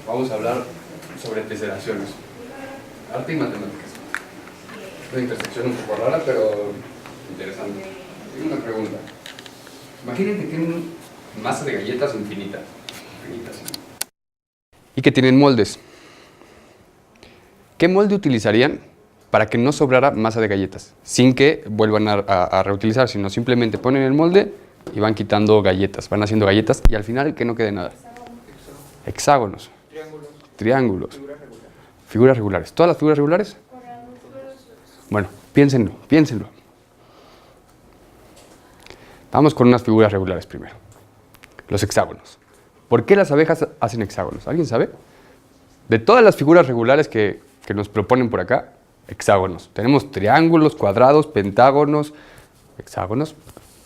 vamos a hablar sobre teselaciones. Arte y matemáticas. Una intersección un poco rara, pero interesante. Tengo una pregunta. Imaginen que tienen masa de galletas infinitas. Y que tienen moldes. ¿Qué molde utilizarían para que no sobrara masa de galletas? Sin que vuelvan a reutilizar, sino simplemente ponen el molde y van quitando galletas, van haciendo galletas y al final que no quede nada. Hexágonos. Triángulos. Figuras regulares. ¿Todas las figuras regulares? Bueno, piénsenlo. Vamos con unas figuras regulares primero. Los hexágonos. ¿Por qué las abejas hacen hexágonos? ¿Alguien sabe? De todas las figuras regulares que nos proponen por acá, hexágonos. Tenemos triángulos, cuadrados, pentágonos, hexágonos,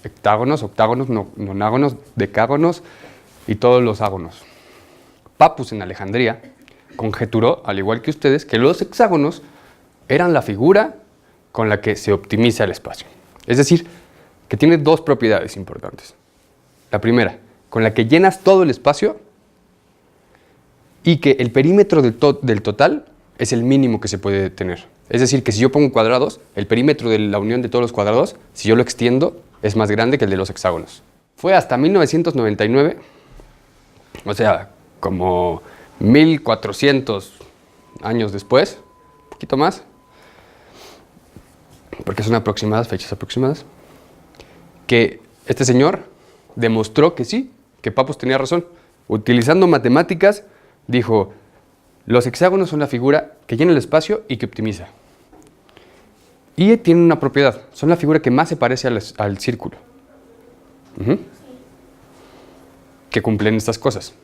hectágonos, octágonos, nonágonos, decágonos y todos los ágonos. Pappus en Alejandría conjeturó, al igual que ustedes, que los hexágonos eran la figura con la que se optimiza el espacio. Es decir, que tiene dos propiedades importantes. La primera, con la que llenas todo el espacio y que el perímetro del total es el mínimo que se puede tener. Es decir, que si yo pongo cuadrados, el perímetro de la unión de todos los cuadrados, si yo lo extiendo, es más grande que el de los hexágonos. Fue hasta 1999, o sea, como 1400 años después, un poquito más, porque son aproximadas, fechas aproximadas, que este señor demostró que sí, que Pappus tenía razón. Utilizando matemáticas, dijo, los hexágonos son la figura que llena el espacio y que optimiza. Y tienen una propiedad, son la figura que más se parece al círculo. Que cumplen estas cosas.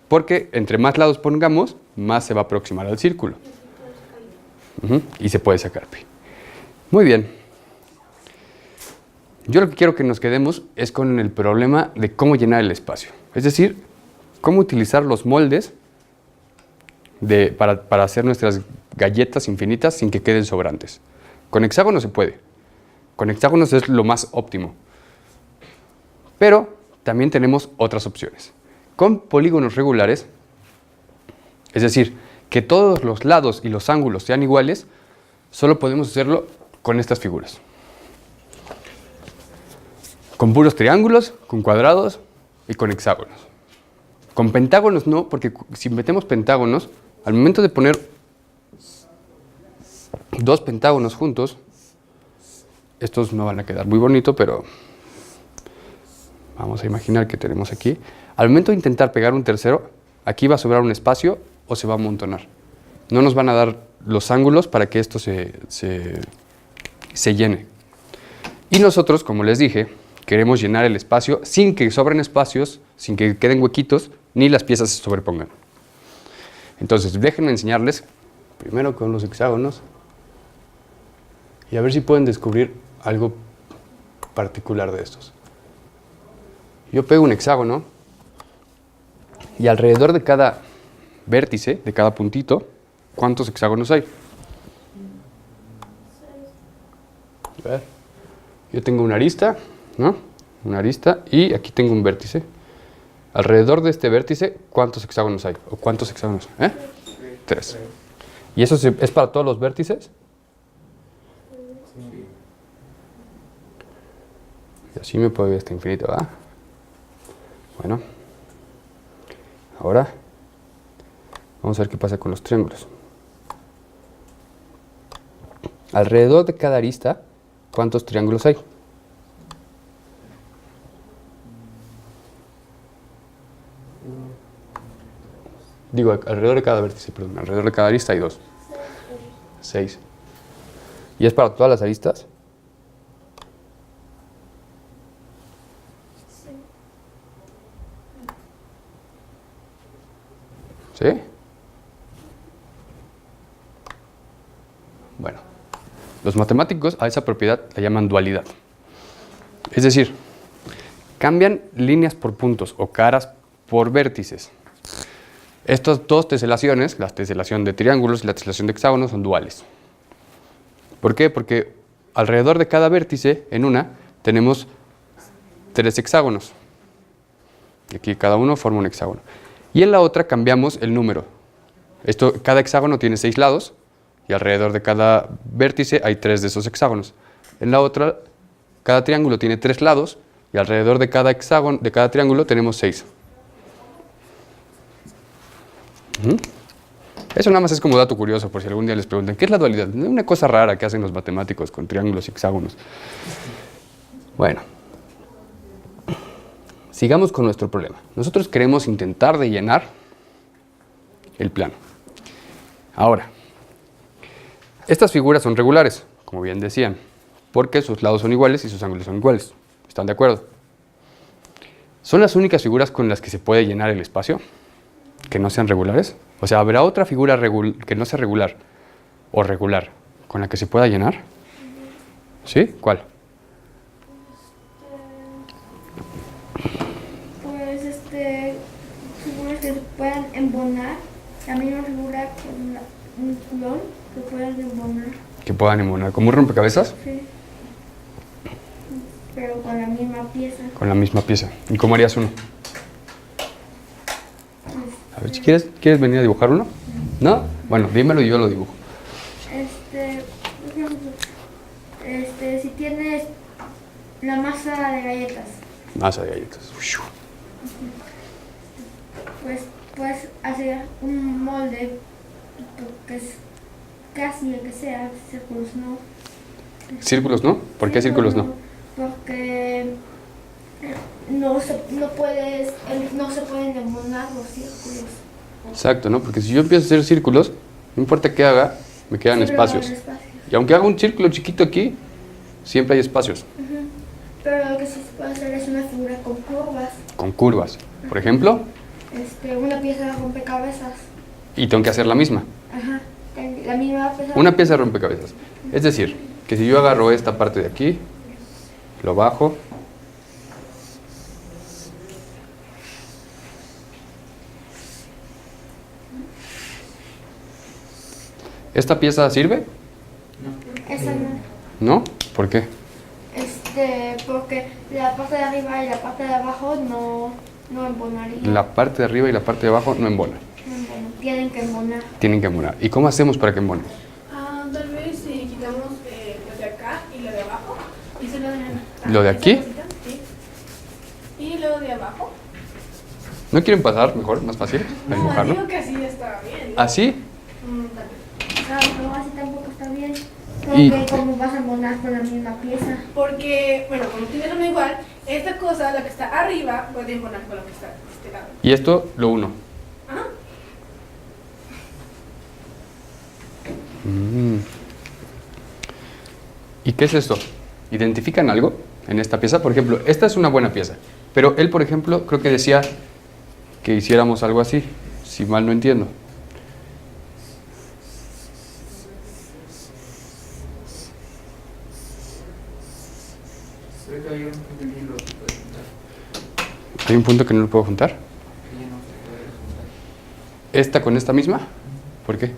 Porque entre más lados pongamos, más se va a aproximar al círculo. Y se puede sacar pi. Muy bien. Yo lo que quiero que nos quedemos es con el problema de cómo llenar el espacio. Es decir, cómo utilizar los moldes para hacer nuestras galletas infinitas sin que queden sobrantes. Con hexágonos se puede. Con hexágonos es lo más óptimo. Pero también tenemos otras opciones. Con polígonos regulares, es decir, que todos los lados y los ángulos sean iguales, solo podemos hacerlo con estas figuras. Con puros triángulos, con cuadrados y con hexágonos. Con pentágonos no, porque si metemos pentágonos, al momento de poner dos pentágonos juntos, estos no van a quedar muy bonitos, pero vamos a imaginar que tenemos aquí. Al momento de intentar pegar un tercero, aquí va a sobrar un espacio o se va a amontonar. No nos van a dar los ángulos para que esto se llene. Y nosotros, como les dije, queremos llenar el espacio sin que sobren espacios, sin que queden huequitos, ni las piezas se sobrepongan. Entonces, déjenme enseñarles, primero con los hexágonos, y a ver si pueden descubrir algo particular de estos. Yo pego un hexágono, y alrededor de cada vértice, de cada puntito, ¿cuántos hexágonos hay? A ver. Yo tengo una arista, ¿no? Una arista, y aquí tengo un vértice. Alrededor de este vértice, ¿cuántos hexágonos hay? ¿O cuántos hexágonos? 3. ¿Y eso es para todos los vértices? Y así me puedo ir hasta infinito, ¿verdad? Bueno. Ahora, vamos a ver qué pasa con los triángulos. Alrededor de cada arista, ¿cuántos triángulos hay? Digo, alrededor de cada vértice, perdón, alrededor de cada arista hay 2. 6. ¿Y es para todas las aristas? ¿Sí? Bueno, los matemáticos a esa propiedad la llaman dualidad. Es decir, cambian líneas por puntos o caras por vértices. Estas dos teselaciones, la teselación de triángulos y la teselación de hexágonos, son duales. ¿Por qué? Porque alrededor de cada vértice, en una, tenemos 3 hexágonos. Y aquí cada uno forma un hexágono. Y en la otra cambiamos el número. Cada hexágono tiene 6 lados y alrededor de cada vértice hay 3 de esos hexágonos. En la otra, cada triángulo tiene 3 lados y alrededor de cada hexágono, de cada triángulo tenemos 6. Eso nada más es como dato curioso, por si algún día les preguntan, ¿qué es la dualidad? Es una cosa rara que hacen los matemáticos con triángulos y hexágonos. Bueno, sigamos con nuestro problema. Nosotros queremos intentar de llenar el plano. Ahora, estas figuras son regulares, como bien decían, porque sus lados son iguales y sus ángulos son iguales. ¿Están de acuerdo? ¿Son las únicas figuras con las que se puede llenar el espacio que no sean regulares? O sea, ¿habrá otra figura que no sea regular o regular con la que se pueda llenar? ¿Sí? ¿Cuál? Pues, figuras que se puedan embonar, la misma figura con un clon que puedan embonar. Que puedan embonar. ¿Como un rompecabezas? Sí. Pero con la misma pieza. Con la misma pieza. ¿Y cómo harías uno? A ver, si ¿quieres venir a dibujar uno? ¿No? Bueno, dímelo y yo lo dibujo. Por ejemplo, si tienes la masa de galletas. Masa de galletas. Pues puedes hacer un molde que es casi el que sea, círculos no. ¿Círculos no? ¿Por qué círculos no? Porque no se pueden embonar los círculos. Exacto, ¿no? Porque si yo empiezo a hacer círculos, no importa qué haga, me quedan espacios. Y aunque haga un círculo chiquito aquí, siempre hay espacios. Pero lo que sí se puede hacer es una figura con curvas. Con curvas. Por ejemplo, una pieza de rompecabezas. y tengo que hacer la misma. Ajá. La misma pieza. Una pieza de rompecabezas. Es decir, que si yo agarro esta parte de aquí, lo bajo, ¿esta pieza sirve? Esa no. ¿No? ¿Por qué? Porque la parte de arriba y la parte de abajo no embonarían. La parte de arriba y la parte de abajo no embonan. No embonan. Tienen que embonar. Tienen que embonar. ¿Y cómo hacemos para que embonen? Tal vez si quitamos lo de acá y lo de abajo. Y solo ¿Lo de aquí? Sí. Y lo de abajo. ¿No quieren pasar mejor, más fácil? A No, dibujarlo. digo que así está bien, ¿no? ¿Así? Tal vez. No, así tampoco está bien. Y- Porque como vas a embonar con la misma pieza. Porque, bueno, como tienes uno igual, esta cosa, la que está arriba, puede embonar con lo que está de este lado. Y esto lo uno. Ajá. ¿Y qué es esto? ¿Identifican algo en esta pieza? Por ejemplo, esta es una buena pieza, pero él, por ejemplo, creo que decía que hiciéramos algo así, si mal no entiendo. Creo que hay un punto que no se puede juntar. ¿Hay un punto que no lo puedo juntar? Que ya no se puede juntar. ¿Esta con esta misma? ¿Por qué?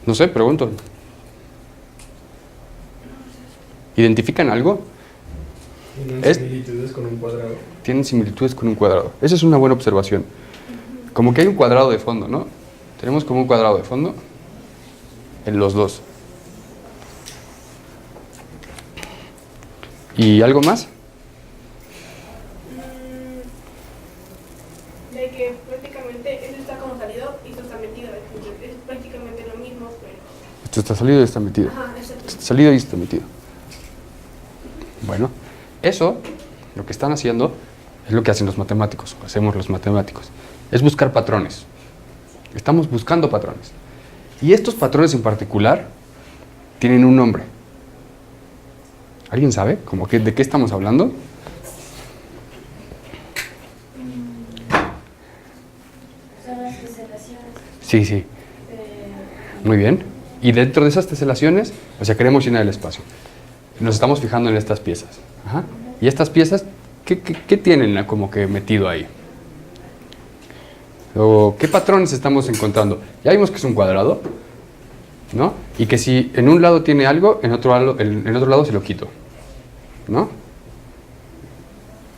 No sé, pregunto. ¿Identifican algo? ¿Tienen Es- similitudes con un cuadrado? Tienen similitudes con un cuadrado. Esa es una buena observación. Como que hay un cuadrado de fondo, ¿no? Tenemos como un cuadrado de fondo en los dos. ¿Y algo más? De que prácticamente esto está como salido y esto está metido. Entonces es prácticamente lo mismo, pero. Esto está salido y está metido. Ajá, exacto. Está salido y está metido. Bueno, eso, lo que están haciendo, es lo que hacen los matemáticos, o hacemos los matemáticos. Es buscar patrones. Estamos buscando patrones. Y estos patrones en particular tienen un nombre. ¿Alguien sabe? ¿De qué estamos hablando? Son las teselaciones. Sí, sí. Muy bien. Y dentro de esas teselaciones, o sea, queremos llenar el espacio. Nos estamos fijando en estas piezas. Ajá. Y estas piezas, ¿qué tienen como que metido ahí? ¿O qué patrones estamos encontrando? Ya vimos que es un cuadrado, ¿no? Y que si en un lado tiene algo, en otro lado se lo quito, ¿no?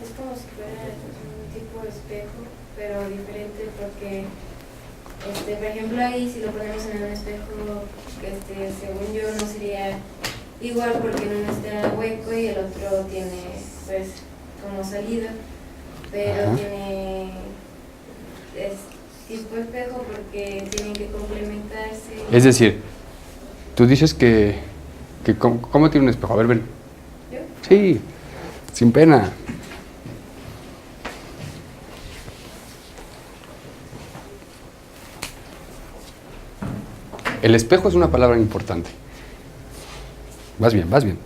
Es como si fuera un tipo de espejo, pero diferente porque Por ejemplo, ahí si lo ponemos en un espejo, según yo no sería igual porque en uno está hueco y el otro tiene pues como salida, pero Ajá. tiene tipo espejo porque tienen que complementarse. Es decir, tú dices que ¿cómo tiene un espejo? A ver, ven. ¿Yo? Sí, sin pena. El espejo es una palabra importante. Vas bien, vas bien.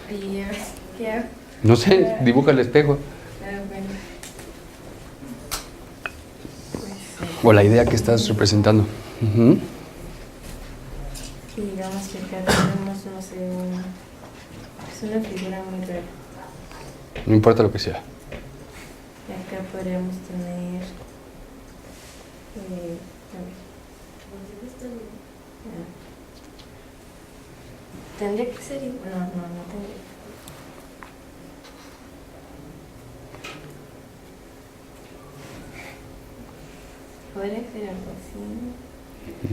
Y ya, ¿qué hago? No sé, dibuja el espejo. Bueno. O la idea que estás representando. Ujú. Y digamos que acá tenemos, no sé, es una figura muy rara. No importa lo que sea. Y acá podríamos tener, a ver, tendría que ser igual, no tendría. Podría ser algo así.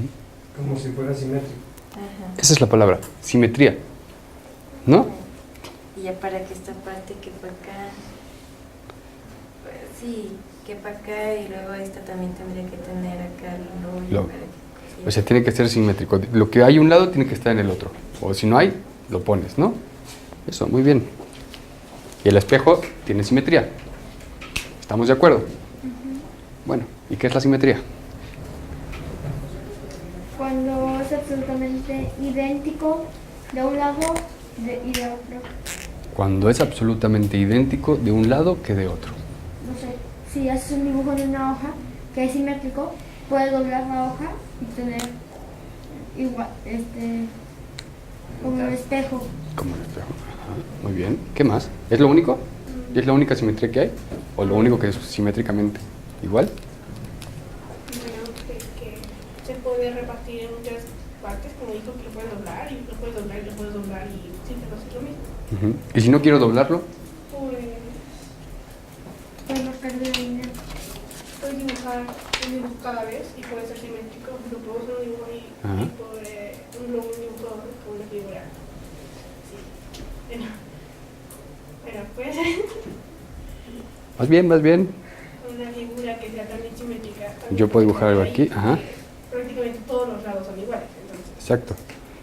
Como si fuera simétrico. Ajá. Esa es la palabra, simetría. ¿No? Y ya para que esta parte quepa acá, pues sí, quepa acá y luego esta también tendría que tener acá el hoyo Lo- para que- O sea, tiene que ser simétrico. Lo que hay a un lado tiene que estar en el otro. O si no hay, lo pones, ¿no? Eso, muy bien. Y el espejo tiene simetría. ¿Estamos de acuerdo? Bueno, ¿y qué es la simetría? Cuando es absolutamente idéntico de un lado y de otro. Cuando es absolutamente idéntico de un lado que de otro. No sé, si haces un dibujo en una hoja que es simétrico, puedes doblar la hoja y tener igual, como un espejo. Como el espejo. Ajá, muy bien. ¿Qué más? ¿Es lo único? ¿Es la única simetría que hay? ¿O lo único que es simétricamente igual? Bueno, que se puede repartir en muchas partes, como dijo, que lo puedes doblar y lo puedes doblar y lo puedes doblar y siempre va a ser lo mismo. Ujú. ¿Y si no quiero doblarlo? Pues Puedes marcar de la línea. puedes dibujar un dibujo cada vez y puede ser simétrico. Lo puedo hacer un dibujo ahí, Ajá. tipo un dibujo con una figura. Sí. Pero puede ser Más bien, más bien. una figura que sea también simétrica. También Yo puedo dibujar algo ahí, aquí, ajá. Prácticamente todos los lados son iguales, entonces Exacto.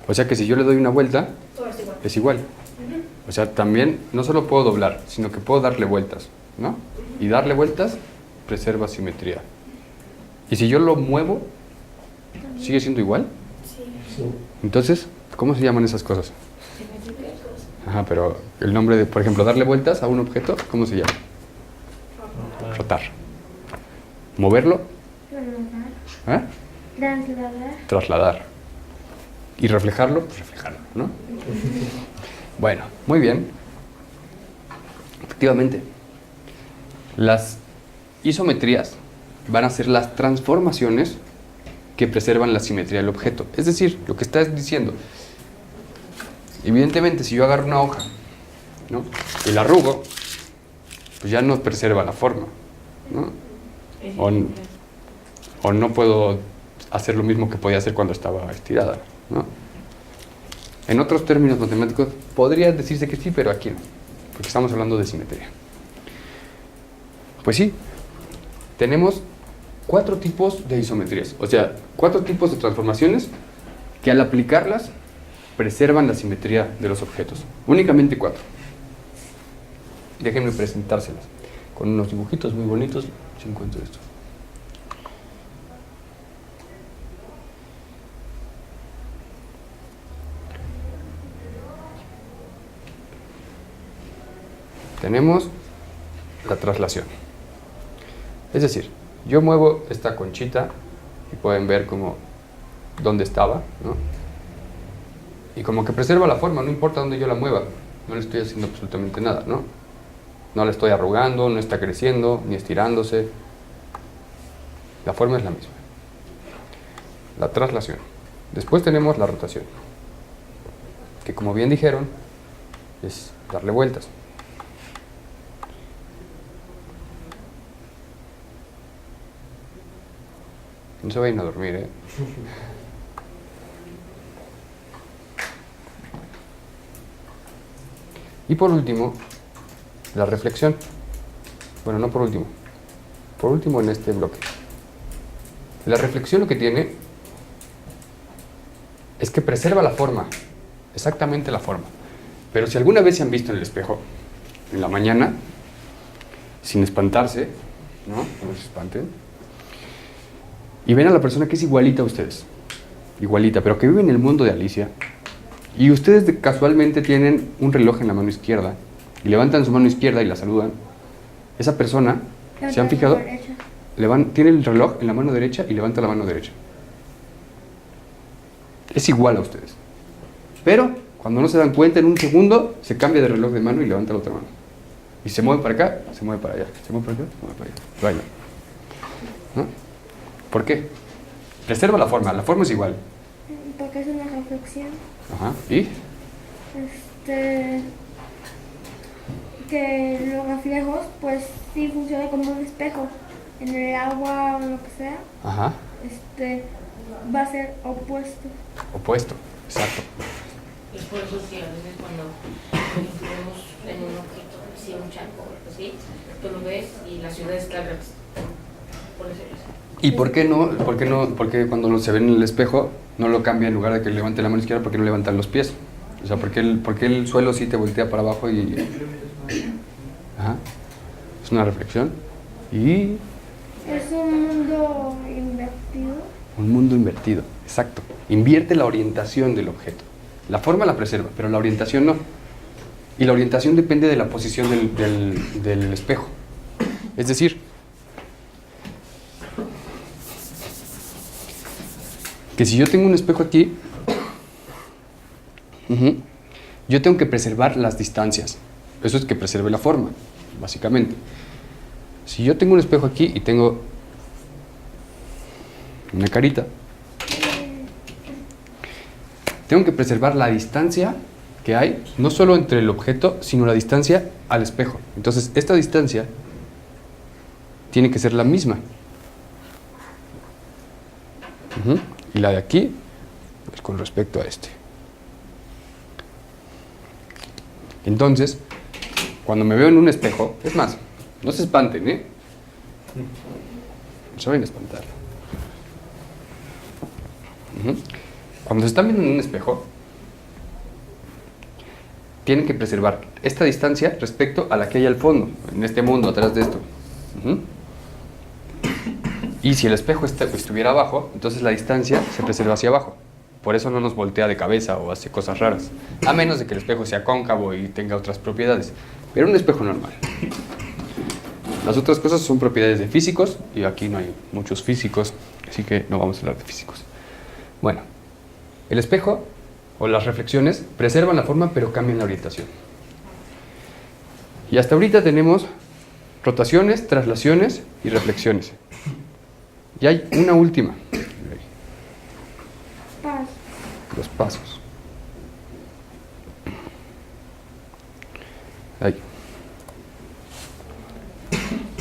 O sea que si yo le doy una vuelta, todo es igual. es igual. Ujú. O sea, también no solo puedo doblar, sino que puedo darle vueltas, ¿no? Y darle vueltas preserva simetría. Y si yo lo muevo, ¿sigue siendo igual? Sí. Sí. Entonces, ¿cómo se llaman esas cosas? Simétricos. Ajá, pero el nombre de, por ejemplo, darle vueltas a un objeto, ¿cómo se llama? Rotar. Moverlo, Trasladar. ¿eh? Trasladar. Trasladar. Y reflejarlo, pues reflejarlo, ¿no? Bueno, muy bien. Efectivamente, las isometrías van a ser las transformaciones que preservan la simetría del objeto. Es decir, lo que estás diciendo, evidentemente, si yo agarro una hoja, ¿no? Y la arrugo, pues ya no preserva la forma, ¿no? O no puedo hacer lo mismo que podía hacer cuando estaba estirada, ¿no? En otros términos matemáticos podría decirse que sí, pero aquí no, porque estamos hablando de simetría. Pues sí, tenemos 4 tipos de isometrías, o sea, 4 tipos de transformaciones que al aplicarlas preservan la simetría de los objetos. Únicamente 4. Déjenme presentárselas con unos dibujitos muy bonitos, si encuentro esto. Tenemos la traslación. Es decir, yo muevo esta conchita y pueden ver como dónde estaba, ¿no? Y como que preserva la forma, no importa dónde yo la mueva, no le estoy haciendo absolutamente nada, ¿no? No la estoy arrugando, no está creciendo, ni estirándose. La forma es la misma. La traslación. Después tenemos la rotación, que como bien dijeron, es darle vueltas. No se vayan a dormir, ¿eh? Y por último, la reflexión. Bueno, no por último. Por último en este bloque. La reflexión lo que tiene es que preserva la forma. Exactamente la forma. Pero si alguna vez se han visto en el espejo, en la mañana, sin espantarse, ¿no? No se espanten. Y ven a la persona que es igualita a ustedes. Igualita, pero que vive en el mundo de Alicia. Y ustedes casualmente tienen un reloj en la mano izquierda y levantan su mano izquierda y la saludan. Esa persona, ¿se han fijado? Tiene el reloj en la mano derecha y levanta la mano derecha. Es igual a ustedes. Pero cuando no se dan cuenta, en un segundo se cambia de reloj de mano y levanta la otra mano. Y se mueve para acá, se mueve para allá. Se mueve para acá, se mueve para allá. Baila. ¿No? ¿Por qué? Preserva la forma es igual. Porque es una reflexión. Ajá. ¿Y? Que los reflejos, pues sí funciona como un espejo. En el agua o lo que sea, Ajá. Va a ser opuesto. Opuesto, exacto. Es por eso que a veces cuando vemos en un objeto, así un charco o algo así, tú lo ves y la ciudad está al revés. Por eso es. ¿Y por qué no? ¿Por qué cuando se ven en el espejo no lo cambia en lugar de que levante la mano izquierda? ¿Por qué no levantan los pies? O sea, ¿por qué el suelo sí te voltea para abajo y...? Ajá. Es una reflexión. Y... Es un mundo invertido. Un mundo invertido, exacto. Invierte la orientación del objeto. La forma la preserva, pero la orientación no. Y la orientación depende de la posición del espejo. Es decir, que si yo tengo un espejo aquí, yo tengo que preservar las distancias. Eso es que preserve la forma, básicamente. Si yo tengo un espejo aquí y tengo una carita, tengo que preservar la distancia que hay, no solo entre el objeto, sino la distancia al espejo. Entonces, esta distancia tiene que ser la misma. Y la de aquí, pues con respecto a este. Entonces, cuando me veo en un espejo, es más, no se espanten, ¿eh? No se vayan a espantar. Cuando se están viendo en un espejo, tienen que preservar esta distancia respecto a la que hay al fondo, en este mundo, atrás de esto. Y si el espejo estuviera abajo, entonces la distancia se preserva hacia abajo. Por eso no nos voltea de cabeza o hace cosas raras. A menos de que el espejo sea cóncavo y tenga otras propiedades. Pero un espejo normal. Las otras cosas son propiedades de físicos, y aquí no hay muchos físicos, así que no vamos a hablar de físicos. Bueno, el espejo o las reflexiones preservan la forma pero cambian la orientación. Y hasta ahorita tenemos rotaciones, traslaciones y reflexiones. Y hay una última. Paz. Los pasos. Ahí.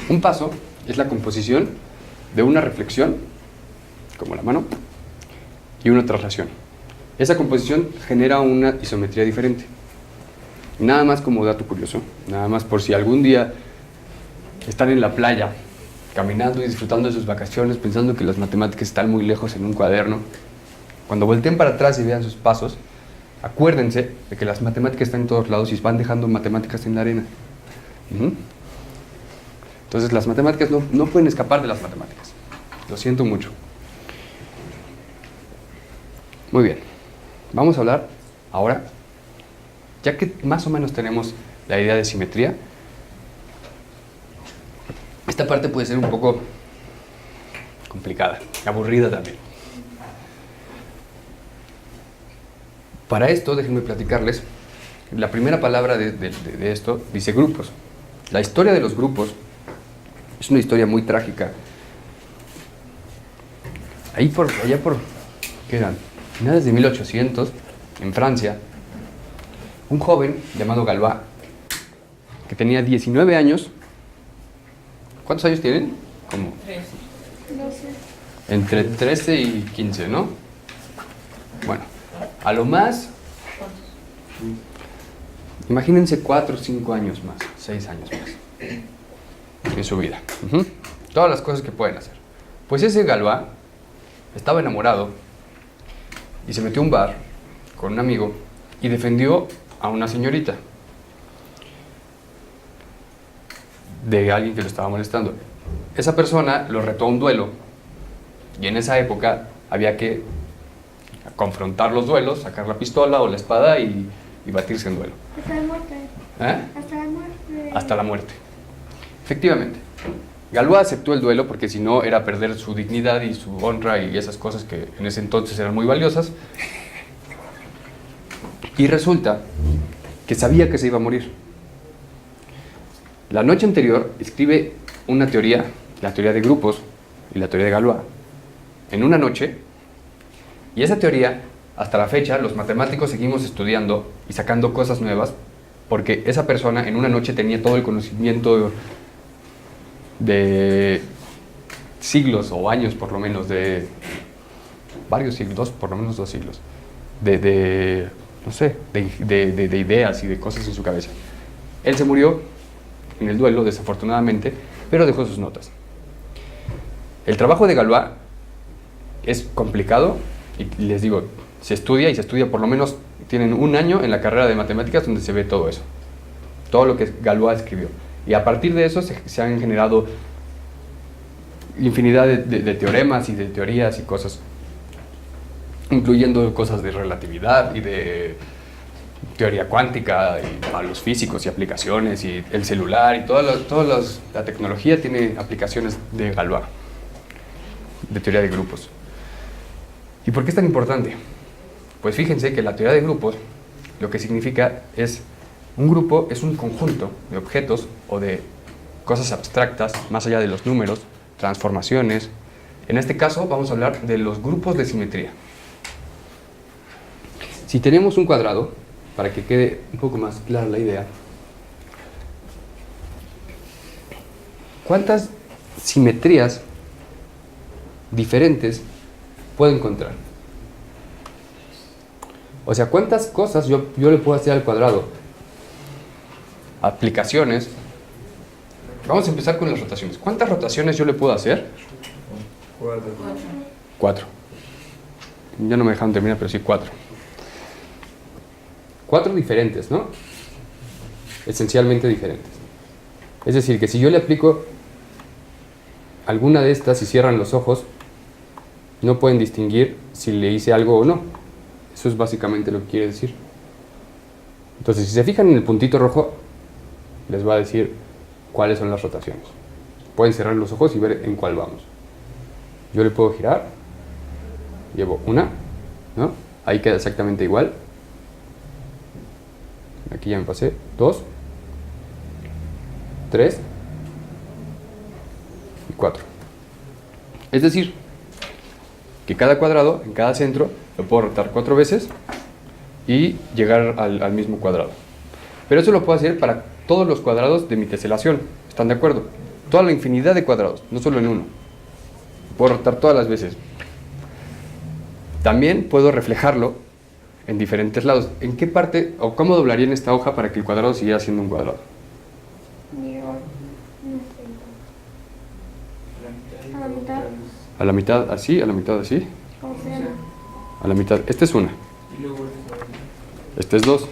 Un paso es la composición de una reflexión, como la mano, y una traslación. Esa composición genera una isometría diferente. Nada más como dato curioso, nada más por si algún día están en la playa, caminando y disfrutando de sus vacaciones, pensando que las matemáticas están muy lejos en un cuaderno. Cuando volteen para atrás y vean sus pasos, acuérdense de que las matemáticas están en todos lados y van dejando matemáticas en la arena. Entonces las matemáticas no pueden escapar de las matemáticas. Lo siento mucho. Muy bien. Vamos a hablar ahora, ya que más o menos tenemos la idea de simetría. Esta parte puede ser un poco complicada, aburrida también. Para esto, déjenme platicarles, la primera palabra de esto dice grupos. La historia de los grupos es una historia muy trágica. Allá por, ¿qué eran? Finales de 1800, en Francia, un joven llamado Galois, que tenía 19 años. ¿Cuántos años tienen? Como 12. Entre 13 y 15, ¿no? Bueno, a lo más, imagínense 4 o 5 años más, 6 años más en su vida. Todas las cosas que pueden hacer. Pues ese Galois estaba enamorado y se metió a un bar con un amigo y defendió a una señorita de alguien que lo estaba molestando. Esa persona lo retó a un duelo y en esa época había que confrontar los duelos, sacar la pistola o la espada y batirse en duelo. Hasta la muerte. ¿Eh? Hasta la muerte. Hasta la muerte. Efectivamente. Galois aceptó el duelo porque si no era perder su dignidad y su honra y esas cosas que en ese entonces eran muy valiosas. Y resulta que sabía que se iba a morir. La noche anterior escribe una teoría, la teoría de grupos y la teoría de Galois, en una noche, y esa teoría, hasta la fecha, los matemáticos seguimos estudiando y sacando cosas nuevas, porque esa persona en una noche tenía todo el conocimiento de siglos o años, por lo menos, de varios siglos, por lo menos 2 siglos, no sé, de ideas y de cosas en su cabeza. Él se murió en el duelo, desafortunadamente, pero dejó sus notas. El trabajo de Galois es complicado y les digo, se estudia y se estudia, por lo menos tienen 1 año en la carrera de matemáticas donde se ve todo eso, todo lo que Galois escribió. Y a partir de eso se han generado infinidad de teoremas y de teorías y cosas, incluyendo cosas de relatividad y de teoría cuántica y para los físicos y aplicaciones y el celular y la tecnología tiene aplicaciones de Galois, de teoría de grupos. ¿Y por qué es tan importante? Pues fíjense que la teoría de grupos lo que significa es un grupo es un conjunto de objetos o de cosas abstractas más allá de los números, transformaciones. En este caso vamos a hablar de los grupos de simetría. Si tenemos un cuadrado, para que quede un poco más clara la idea, ¿cuántas simetrías diferentes puedo encontrar? O sea, ¿cuántas cosas yo le puedo hacer al cuadrado? Aplicaciones. Vamos a empezar con las rotaciones. ¿Cuántas rotaciones yo le puedo hacer? 4. Ya no me dejaron terminar, pero sí 4. 4 diferentes, ¿no? Esencialmente diferentes. Es decir, que si yo le aplico alguna de estas y cierran los ojos, no pueden distinguir si le hice algo o no. Eso es básicamente lo que quiere decir. Entonces, si se fijan en el puntito rojo, les va a decir cuáles son las rotaciones. Pueden cerrar los ojos y ver en cuál vamos. Yo le puedo girar, llevo una, ¿no? Ahí queda exactamente igual. Aquí ya me pasé. 2, 3 y 4. Es decir, que cada cuadrado, en cada centro, lo puedo rotar 4 veces y llegar al mismo cuadrado. Pero eso lo puedo hacer para todos los cuadrados de mi teselación. ¿Están de acuerdo? Toda la infinidad de cuadrados, no solo en uno. Puedo rotar todas las veces. También puedo reflejarlo en diferentes lados. ¿En qué parte o cómo doblaría en esta hoja para que el cuadrado siguiera siendo un cuadrado? A la mitad. A la mitad así, a la mitad así, ¿Cómo se llama? a la mitad. Esta es una. Y luego Esta es 2.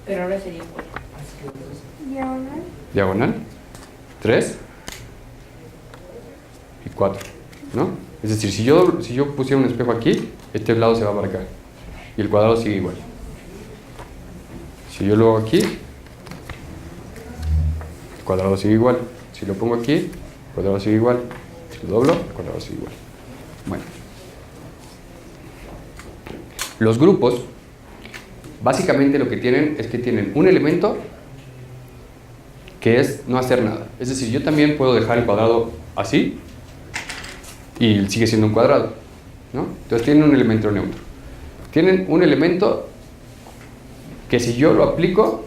Pero ahora sería igual. Diagonal. Diagonal. 3 y 4, ¿no? Es decir, si yo pusiera un espejo aquí, este lado se va para acá y el cuadrado sigue igual. Si yo lo hago aquí, el cuadrado sigue igual. Si lo pongo aquí, el cuadrado sigue igual. Si lo doblo, el cuadrado sigue igual. Bueno. Los grupos, básicamente lo que tienen es que tienen un elemento que es no hacer nada. Es decir, yo también puedo dejar el cuadrado así y sigue siendo un cuadrado, ¿no? Entonces tienen un elemento neutro. Tienen un elemento que si yo lo aplico,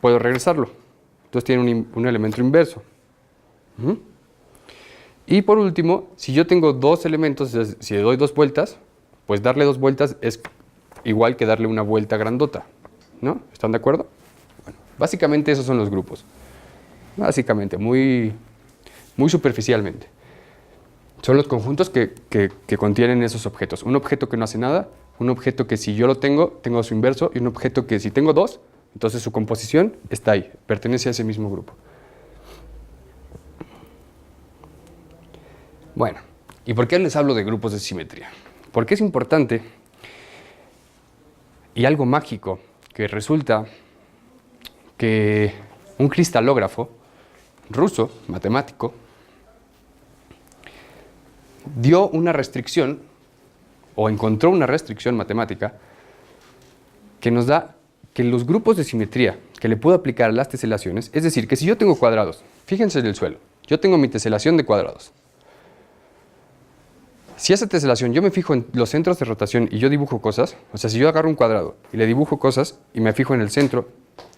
puedo regresarlo. Entonces tienen un elemento inverso. Y por último, si yo tengo dos elementos, si le doy 2 vueltas, pues darle 2 vueltas es igual que darle una vuelta grandota, ¿no? ¿Están de acuerdo? Bueno, básicamente esos son los grupos. Básicamente, muy superficialmente. Son los conjuntos que contienen esos objetos. Un objeto que no hace nada, un objeto que si yo lo tengo su inverso, y un objeto que si tengo 2, entonces su composición está ahí, pertenece a ese mismo grupo. Bueno, ¿y por qué les hablo de grupos de simetría? Porque es importante y algo mágico que resulta que un cristalógrafo ruso, matemático, dio una restricción o encontró una restricción matemática que nos da que los grupos de simetría que le puedo aplicar a las teselaciones, es decir, que si yo tengo cuadrados, fíjense en el suelo, yo tengo mi teselación de cuadrados. Si esa teselación yo me fijo en los centros de rotación y yo dibujo cosas, o sea, si yo agarro un cuadrado y le dibujo cosas y me fijo en el centro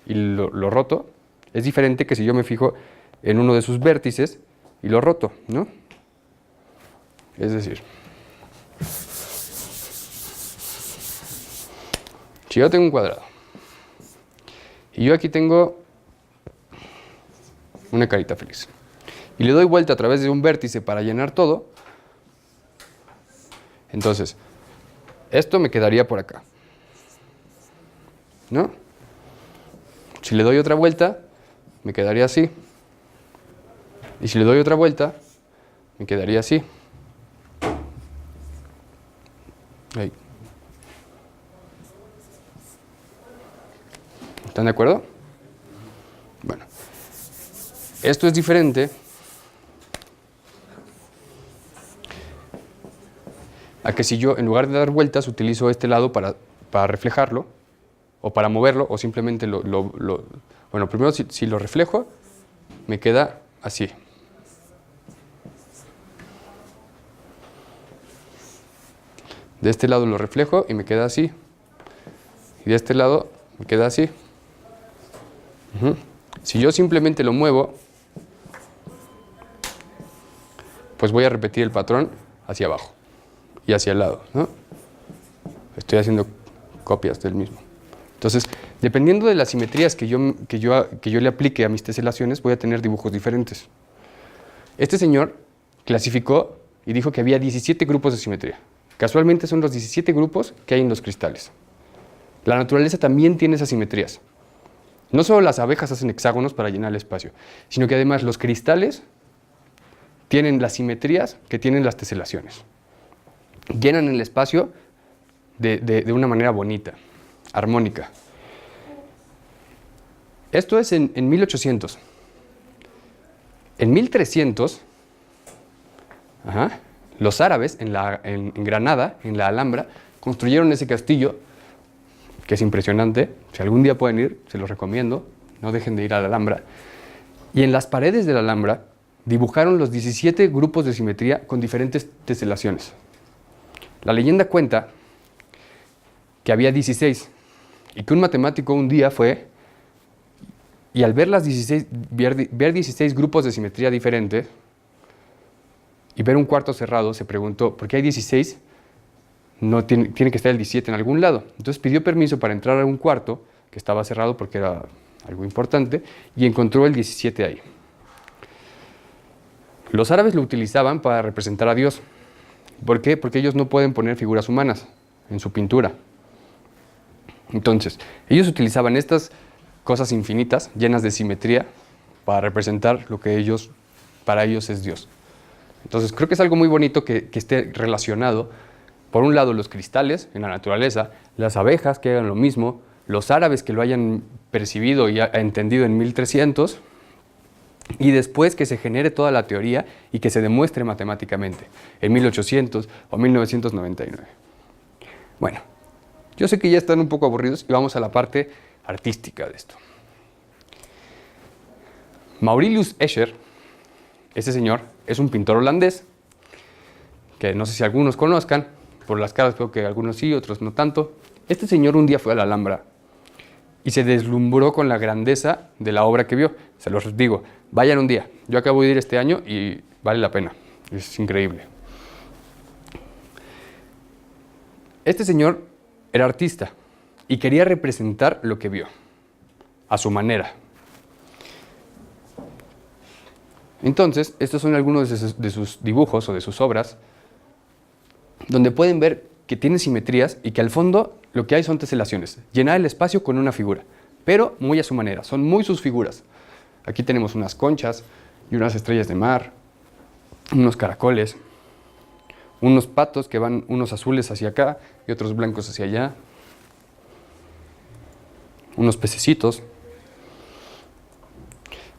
y lo roto, es diferente que si yo me fijo en uno de sus vértices y lo roto, ¿no? Es decir, si yo tengo un cuadrado y yo aquí tengo una carita feliz y le doy vuelta a través de un vértice para llenar todo, entonces esto me quedaría por acá, ¿no? Si le doy otra vuelta, me quedaría así. Y si le doy otra vuelta, me quedaría así. Ahí. ¿Están de acuerdo? Bueno, esto es diferente a que si yo en lugar de dar vueltas utilizo este lado para reflejarlo o para moverlo o simplemente bueno, primero si lo reflejo me queda así. De este lado lo reflejo y me queda así. Y de este lado me queda así. Si yo simplemente lo muevo, pues voy a repetir el patrón hacia abajo y hacia el lado, ¿no? Estoy haciendo copias del mismo. Entonces, dependiendo de las simetrías que yo le aplique a mis teselaciones, voy a tener dibujos diferentes. Este señor clasificó y dijo que había 17 grupos de simetría. Casualmente son los 17 grupos que hay en los cristales. La naturaleza también tiene esas simetrías. No solo las abejas hacen hexágonos para llenar el espacio, sino que además los cristales tienen las simetrías que tienen las teselaciones. Llenan el espacio de una manera bonita, armónica. Esto es en 1800. En 1300, los árabes en Granada, en la Alhambra, construyeron ese castillo, que es impresionante. Si algún día pueden ir, se los recomiendo, no dejen de ir a la Alhambra. Y en las paredes de la Alhambra dibujaron los 17 grupos de simetría con diferentes teselaciones. La leyenda cuenta que había 16 y que un matemático un día fue y al ver ver 16 grupos de simetría diferentes y ver un cuarto cerrado, se preguntó, ¿por qué hay 16? No tiene que estar el 17 en algún lado. Entonces pidió permiso para entrar a un cuarto que estaba cerrado porque era algo importante y encontró el 17 ahí. Los árabes lo utilizaban para representar a Dios. ¿Por qué? Porque ellos no pueden poner figuras humanas en su pintura. Entonces, ellos utilizaban estas cosas infinitas, llenas de simetría, para representar lo que para ellos es Dios. Entonces, creo que es algo muy bonito que esté relacionado, por un lado, los cristales en la naturaleza, las abejas que hagan lo mismo, los árabes que lo hayan percibido y entendido en 1300, y después que se genere toda la teoría y que se demuestre matemáticamente en 1800 o 1999. Bueno, yo sé que ya están un poco aburridos y vamos a la parte artística de esto. Maurilius Escher, ese señor, es un pintor holandés, que no sé si algunos conozcan, por las caras creo que algunos sí, otros no tanto. Este señor un día fue a la Alhambra y se deslumbró con la grandeza de la obra que vio. Se los digo, vayan un día. Yo acabo de ir este año y vale la pena. Es increíble. Este señor era artista y quería representar lo que vio, a su manera. Entonces, estos son algunos de sus dibujos o de sus obras, donde pueden ver que tiene simetrías y que al fondo lo que hay son teselaciones. Llenar el espacio con una figura, pero muy a su manera, son muy sus figuras. Aquí tenemos unas conchas y unas estrellas de mar, unos caracoles, unos patos que van unos azules hacia acá y otros blancos hacia allá, unos pececitos,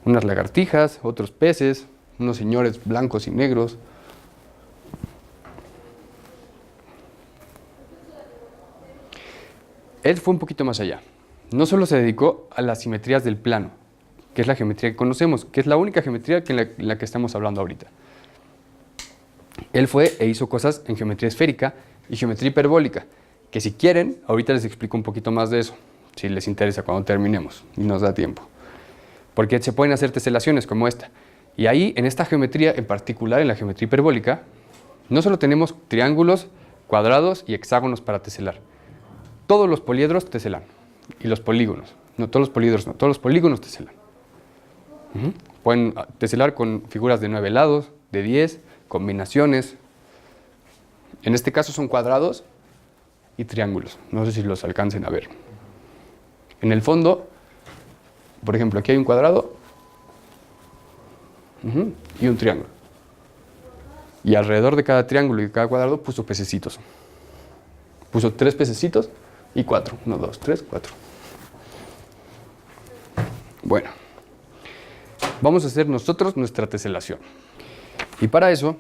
unas lagartijas, otros peces, unos señores blancos y negros. Él fue un poquito más allá. No solo se dedicó a las simetrías del plano, que es la geometría que conocemos, que es la única geometría en la que estamos hablando ahorita. Él fue e hizo cosas en geometría esférica y geometría hiperbólica, que si quieren, ahorita les explico un poquito más de eso, si les interesa cuando terminemos y nos da tiempo. Porque se pueden hacer teselaciones como esta. Y ahí, en esta geometría, en particular en la geometría hiperbólica, no solo tenemos triángulos, cuadrados y hexágonos para teselar. Todos los poliedros teselan. Y los polígonos. No, todos los poliedros no, todos los polígonos teselan. Pueden teselar con figuras de 9 lados, de 10, combinaciones. En este caso son cuadrados y triángulos. No sé si los alcancen a ver. En el fondo, por ejemplo, aquí hay un cuadrado y un triángulo. Y alrededor de cada triángulo y de cada cuadrado puso pececitos. Puso 3 pececitos y 4. 1, 2, 3, 4. Bueno, vamos a hacer nosotros nuestra teselación. Y para eso,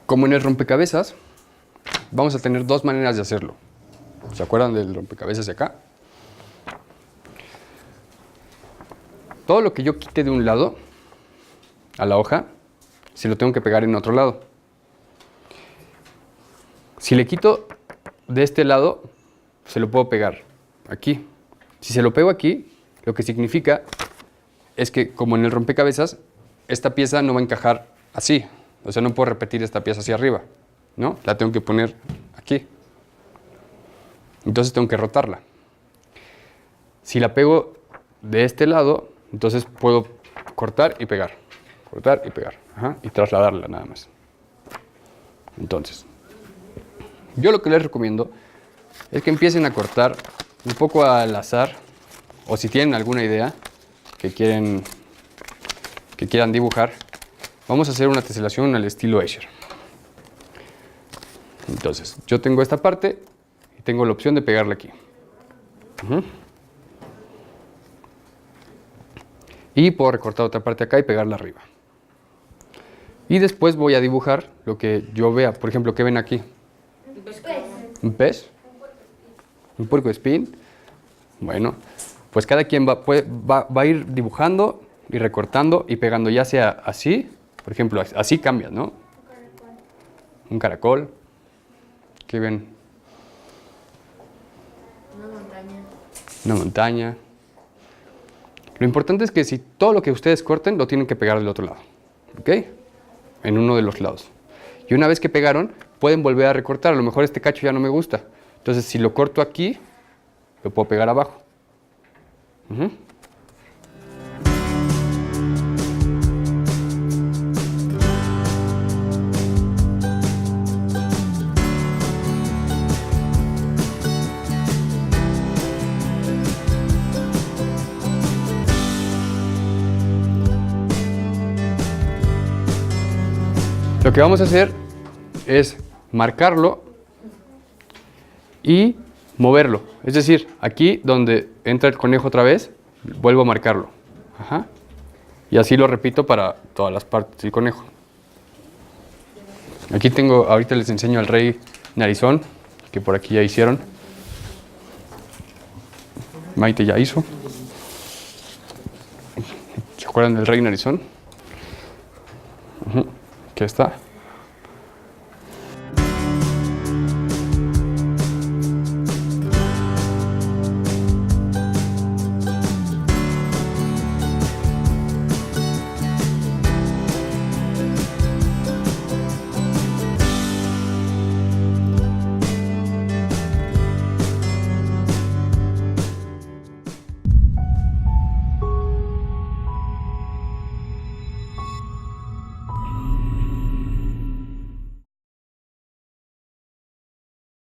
como en el rompecabezas, vamos a tener 2 maneras de hacerlo. ¿Se acuerdan del rompecabezas de acá? Todo lo que yo quite de un lado a la hoja, se lo tengo que pegar en otro lado. Si le quito de este lado, se lo puedo pegar aquí. Si se lo pego aquí, lo que significa es que, como en el rompecabezas, esta pieza no va a encajar así. O sea, no puedo repetir esta pieza hacia arriba, ¿no? La tengo que poner aquí. Entonces tengo que rotarla. Si la pego de este lado, entonces puedo cortar y pegar. Cortar y pegar. Y trasladarla nada más. Entonces, yo lo que les recomiendo es que empiecen a cortar un poco al azar, o si tienen alguna idea que quieran dibujar, vamos a hacer una teselación al estilo Escher. Entonces, yo tengo esta parte y tengo la opción de pegarla aquí. Y puedo recortar otra parte acá y pegarla arriba. Y después voy a dibujar lo que yo vea. Por ejemplo, ¿qué ven aquí? ¿Un pez? ¿Un puercoespín? Bueno, pues cada quien va a ir dibujando y recortando y pegando, ya sea así, por ejemplo, así cambia, ¿no? Un caracol. ¿Qué ven? Una montaña. Lo importante es que si todo lo que ustedes corten lo tienen que pegar del otro lado, ¿ok? En uno de los lados. Y una vez que pegaron, pueden volver a recortar. A lo mejor este cacho ya no me gusta. Entonces, si lo corto aquí, lo puedo pegar abajo. Lo que vamos a hacer es marcarlo y moverlo. Es decir, aquí donde entra el conejo otra vez, vuelvo a marcarlo. Y así lo repito para todas las partes del conejo. Aquí tengo, ahorita les enseño al rey narizón, que por aquí ya hicieron. Maite ya hizo. ¿Se acuerdan del rey narizón? Aquí está.